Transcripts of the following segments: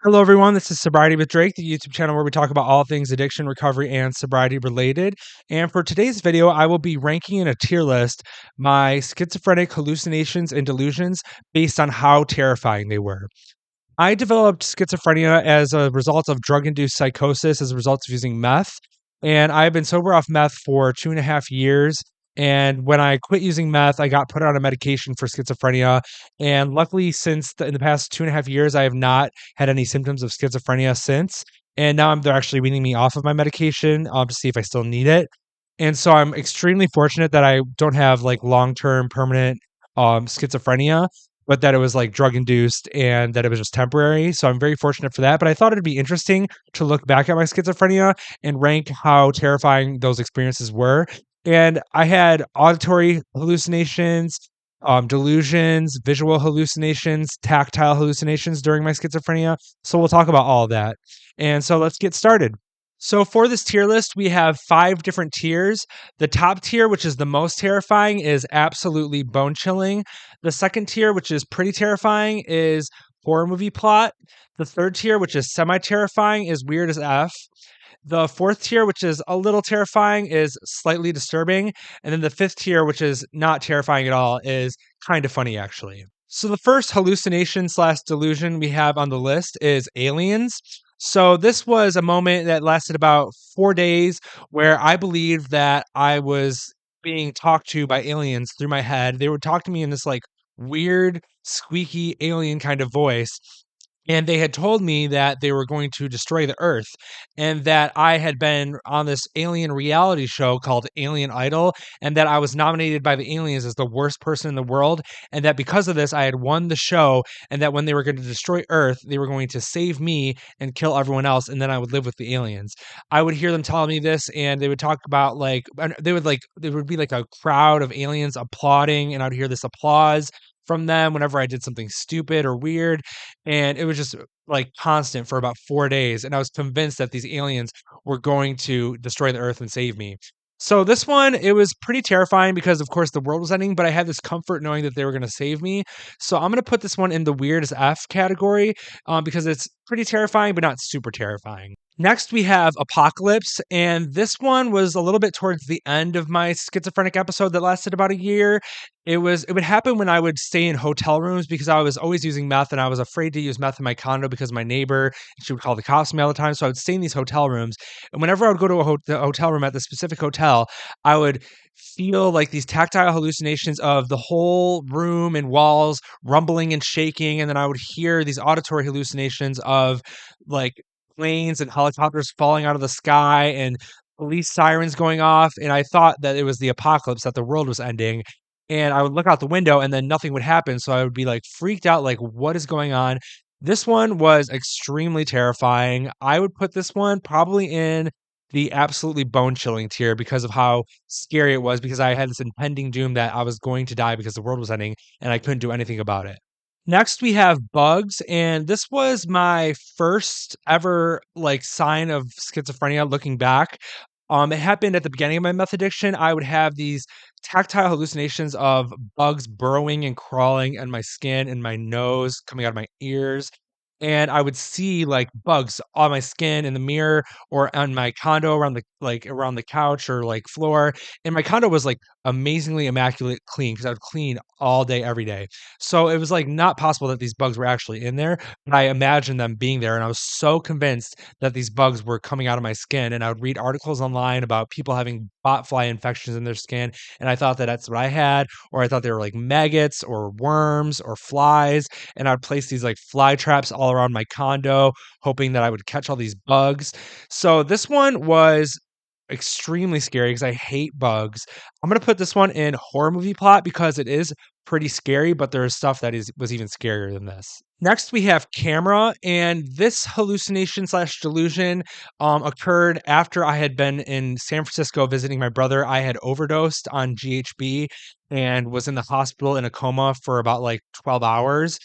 Hello, everyone. This is Sobriety with Drake, the YouTube channel where we talk about all things addiction, recovery, and sobriety related. And for today's video, I will be ranking in a tier list my schizophrenic hallucinations and delusions based on how terrifying they were. I developed schizophrenia as a result of drug induced psychosis as a result of using meth. And I've been sober off meth for 2.5 years. And when I quit using meth, I got put on a medication for schizophrenia. And luckily, in the past 2.5 years, I have not had any symptoms of schizophrenia since. And now they're actually weaning me off of my medication to see if I still need it. And so I'm extremely fortunate that I don't have like long term permanent schizophrenia, but that it was like drug induced and that it was just temporary. So I'm very fortunate for that. But I thought it'd be interesting to look back at my schizophrenia and rank how terrifying those experiences were. And I had auditory hallucinations, delusions, visual hallucinations, tactile hallucinations during my schizophrenia. So we'll talk about all of that. And so let's get started. So for this tier list, we have 5 different tiers. The top tier, which is the most terrifying, is absolutely bone chilling. The second tier, which is pretty terrifying, is horror movie plot. The third tier, which is semi terrifying, is weird as F. The fourth tier, which is a little terrifying, is slightly disturbing. And then the fifth tier, which is not terrifying at all, is kind of funny, actually. So the first hallucination slash delusion we have on the list is aliens. So this was a moment that lasted about 4 days where I believed that I was being talked to by aliens through my head. They would talk to me in this like weird, squeaky alien kind of voice. And they had told me that they were going to destroy the Earth and that I had been on this alien reality show called Alien Idol and that I was nominated by the aliens as the worst person in the world. And that because of this, I had won the show and that when they were going to destroy Earth, they were going to save me and kill everyone else. And then I would live with the aliens. I would hear them telling me this and they would talk about there would be like a crowd of aliens applauding and I'd hear this applause from them whenever I did something stupid or weird. And it was just like constant for about 4 days. And I was convinced that these aliens were going to destroy the earth and save me. So this one, it was pretty terrifying because, of course, the world was ending, but I had this comfort knowing that they were going to save me. So I'm going to put this one in the weird as F category because it's pretty terrifying, but not super terrifying. Next, we have Apocalypse, and this one was a little bit towards the end of my schizophrenic episode that lasted about a year. It would happen when I would stay in hotel rooms because I was always using meth and I was afraid to use meth in my condo because my neighbor, she would call the cops on me all the time. So I would stay in these hotel rooms. And whenever I would go to the hotel room at the specific hotel, I would feel like these tactile hallucinations of the whole room and walls rumbling and shaking. And then I would hear these auditory hallucinations of like planes and helicopters falling out of the sky and police sirens going off. And I thought that it was the apocalypse, that the world was ending. And I would look out the window and then nothing would happen. So I would be like freaked out, like, what is going on? This one was extremely terrifying. I would put this one probably in the absolutely bone chilling tier because of how scary it was, because I had this impending doom that I was going to die because the world was ending and I couldn't do anything about it. Next, we have bugs, and this was my first ever like sign of schizophrenia looking back. It happened at the beginning of my meth addiction. I would have these tactile hallucinations of bugs burrowing and crawling in my skin and my nose, coming out of my ears. And I would see like bugs on my skin in the mirror or on my condo around the couch or like floor. And my condo was like amazingly immaculate clean because I would clean all day, every day. So it was like not possible that these bugs were actually in there, but I imagined them being there. And I was so convinced that these bugs were coming out of my skin. And I would read articles online about people having botfly infections in their skin. And I thought that that's what I had, or I thought they were like maggots or worms or flies. And I would place these like fly traps all around my condo, hoping that I would catch all these bugs. So this one was extremely scary because I hate bugs. I'm gonna put this one in horror movie plot because it is pretty scary, but there is stuff that was even scarier than this. Next, we have camera, and this hallucination slash delusion occurred after I had been in San Francisco visiting my brother. I had overdosed on GHB and was in the hospital in a coma for about like 12 hours.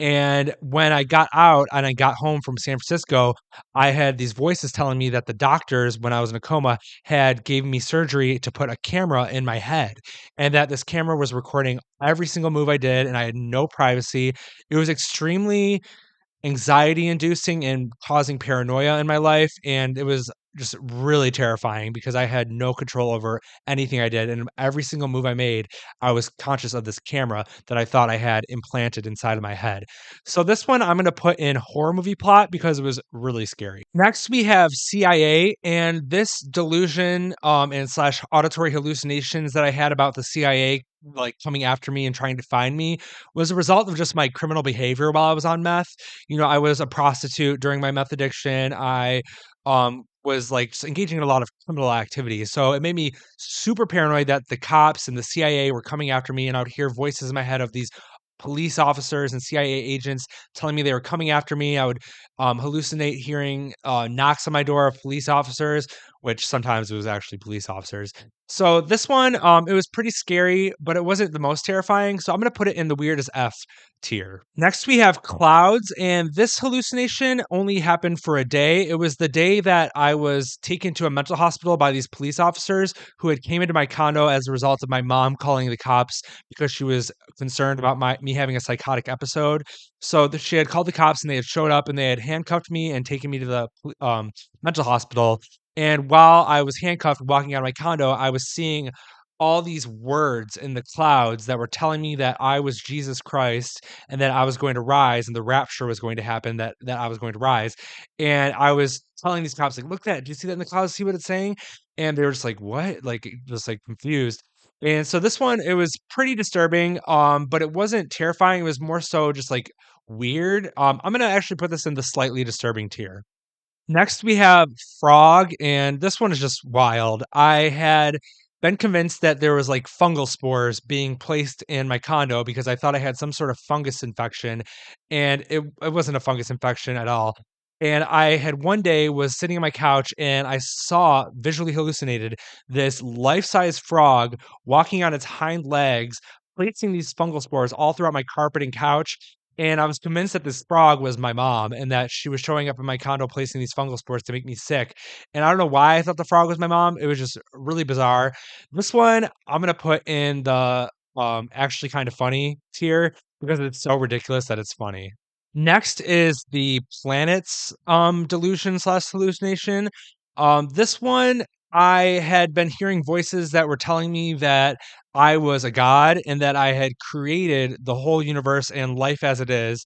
And when I got out and I got home from San Francisco, I had these voices telling me that the doctors, when I was in a coma, had gave me surgery to put a camera in my head, and that this camera was recording every single move I did, and I had no privacy. It was extremely anxiety inducing and causing paranoia in my life. And it was just really terrifying because I had no control over anything I did. And every single move I made, I was conscious of this camera that I thought I had implanted inside of my head. So this one I'm going to put in horror movie plot because it was really scary. Next, we have CIA, and this delusion and slash auditory hallucinations that I had about the CIA like coming after me and trying to find me was a result of just my criminal behavior while I was on meth. You know, I was a prostitute during my meth addiction. I was like just engaging in a lot of criminal activities. So it made me super paranoid that the cops and the CIA were coming after me, and I would hear voices in my head of these police officers and CIA agents telling me they were coming after me. I would hallucinate hearing knocks on my door of police officers, which sometimes it was actually police officers. So this one, it was pretty scary, but it wasn't the most terrifying. So I'm going to put it in the weird as F tier. Next, we have clouds, and this hallucination only happened for a day. It was the day that I was taken to a mental hospital by these police officers who had came into my condo as a result of my mom calling the cops because she was concerned about me having a psychotic episode. So she had called the cops and they had showed up and they had handcuffed me and taken me to the mental hospital. And while I was handcuffed walking out of my condo, I was seeing all these words in the clouds that were telling me that I was Jesus Christ and that I was going to rise and the rapture was going to happen, that I was going to rise. And I was telling these cops, like, look at that. Do you see that in the clouds? See what it's saying? And they were just like, what? Like, just like confused. And so this one, it was pretty disturbing, but it wasn't terrifying. It was more so just like weird. I'm gonna actually put this in the slightly disturbing tier. Next, we have frog, and this one is just wild. I had been convinced that there was like fungal spores being placed in my condo because I thought I had some sort of fungus infection, and it wasn't a fungus infection at all. And I had one day was sitting on my couch and I saw visually hallucinated this life-size frog walking on its hind legs, placing these fungal spores all throughout my carpet and couch. And I was convinced that this frog was my mom and that she was showing up in my condo placing these fungal spores to make me sick. And I don't know why I thought the frog was my mom. It was just really bizarre. This one I'm gonna put in the actually kind of funny tier because it's so ridiculous that it's funny. Next is the planets delusion slash hallucination. This one I had been hearing voices that were telling me that I was a god and that I had created the whole universe and life as it is,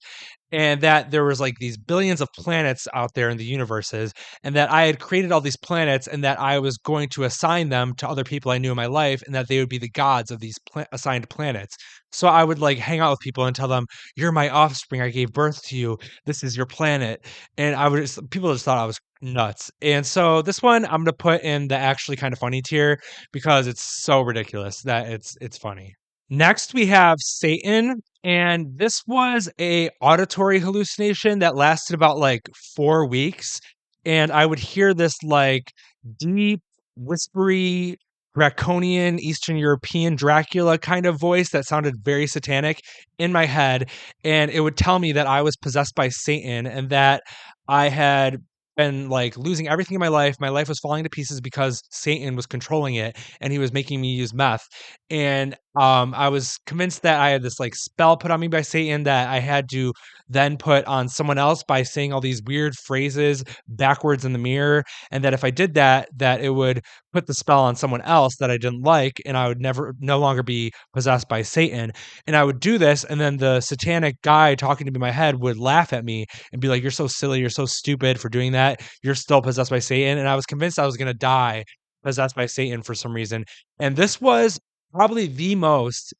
and that there was like these billions of planets out there in the universes, and that I had created all these planets and that I was going to assign them to other people I knew in my life and that they would be the gods of these assigned planets. So I would like hang out with people and tell them, "You're my offspring. I gave birth to you. This is your planet." And I would just people just thought I was nuts. And so this one I'm gonna put in the actually kind of funny tier because it's so ridiculous that it's funny. Next, we have Satan, and this was a auditory hallucination that lasted about like 4 weeks, and I would hear this like deep, whispery, draconian Eastern European Dracula kind of voice that sounded very satanic in my head, and it would tell me that I was possessed by Satan and that I had been like losing everything in my life. My life was falling to pieces because Satan was controlling it and he was making me use meth. And I was convinced that I had this like spell put on me by Satan that I had to then put on someone else by saying all these weird phrases backwards in the mirror, and that if I did that, that it would put the spell on someone else that I didn't like, and I would never no longer be possessed by Satan. And I would do this, and then the satanic guy talking to me in my head would laugh at me and be like, "You're so silly, you're so stupid for doing that. You're still possessed by Satan." And I was convinced I was gonna die possessed by Satan for some reason. And this was probably the most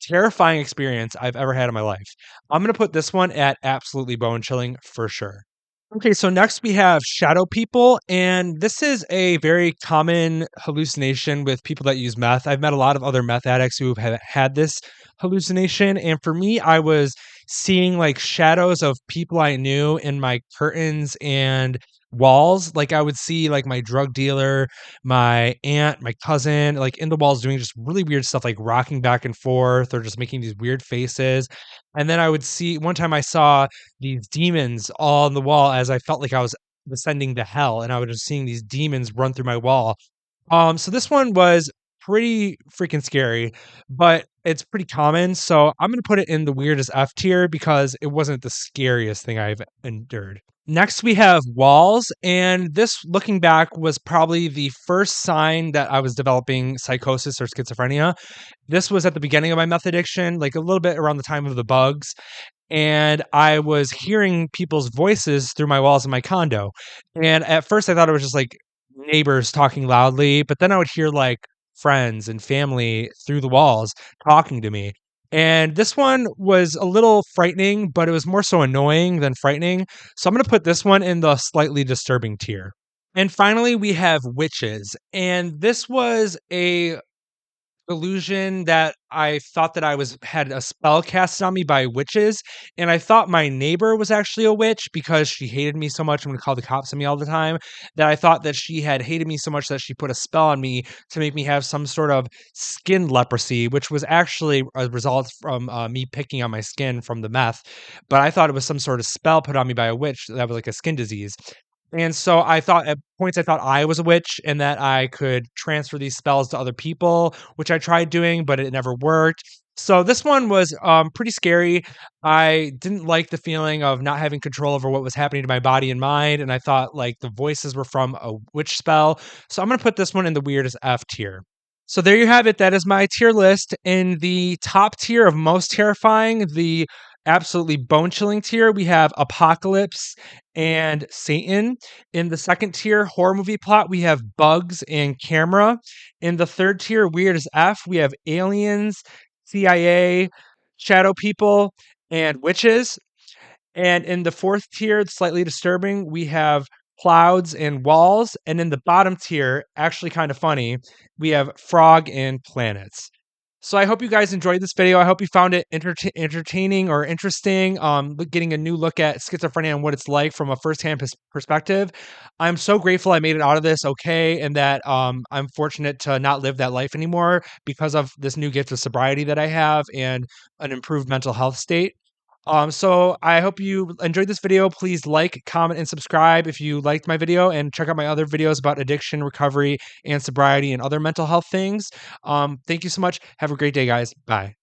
terrifying experience I've ever had in my life. I'm gonna put this one at absolutely bone chilling for sure. Okay, so next we have shadow people, and this is a very common hallucination with people that use meth. I've met a lot of other meth addicts who have had this hallucination, and for me, I was seeing like shadows of people I knew in my curtains and walls. Like I would see like my drug dealer, my aunt, my cousin, like in the walls doing just really weird stuff, like rocking back and forth or just making these weird faces. And then I would see one time I saw these demons all on the wall as I felt like I was descending to hell, and I was just seeing these demons run through my wall. So this one was pretty freaking scary, but it's pretty common. So I'm going to put it in the weirdest F tier because it wasn't the scariest thing I've endured. Next, we have walls. And this, looking back, was probably the first sign that I was developing psychosis or schizophrenia. This was at the beginning of my meth addiction, like a little bit around the time of the bugs. And I was hearing people's voices through my walls in my condo. And at first, I thought it was just like neighbors talking loudly, but then I would hear like friends and family through the walls talking to me. And this one was a little frightening, but it was more so annoying than frightening. So I'm going to put this one in the slightly disturbing tier. And finally, we have witches. And this was a illusion that I thought that I was had a spell cast on me by witches, and I thought my neighbor was actually a witch because she hated me so much and would call the cops on me all the time, that I thought that she had hated me so much that she put a spell on me to make me have some sort of skin leprosy, which was actually a result from me picking on my skin from the meth. But I thought it was some sort of spell put on me by a witch that was like a skin disease. And so I thought at points I thought I was a witch and that I could transfer these spells to other people, which I tried doing, but it never worked. So this one was pretty scary. I didn't like the feeling of not having control over what was happening to my body and mind, and I thought like the voices were from a witch spell. So I'm gonna put this one in the weirdest F tier. So there you have it. That is my tier list. In the top tier of most terrifying, the absolutely bone chilling tier, we have Apocalypse and Satan. In the second tier, horror movie plot, we have Bugs and Camera. In the third tier, weird as F, we have Aliens, CIA, Shadow People, and Witches. And in the fourth tier, slightly disturbing, we have clouds and walls. And in the bottom tier, actually kind of funny, we have frog and planets. So I hope you guys enjoyed this video. I hope you found it entertaining or interesting, getting a new look at schizophrenia and what it's like from a firsthand perspective. I'm so grateful I made it out of this okay, and that I'm fortunate to not live that life anymore because of this new gift of sobriety that I have and an improved mental health state. So I hope you enjoyed this video. Please like, comment, and subscribe if you liked my video, and check out my other videos about addiction, recovery, and sobriety and other mental health things. Thank you so much. Have a great day, guys. Bye.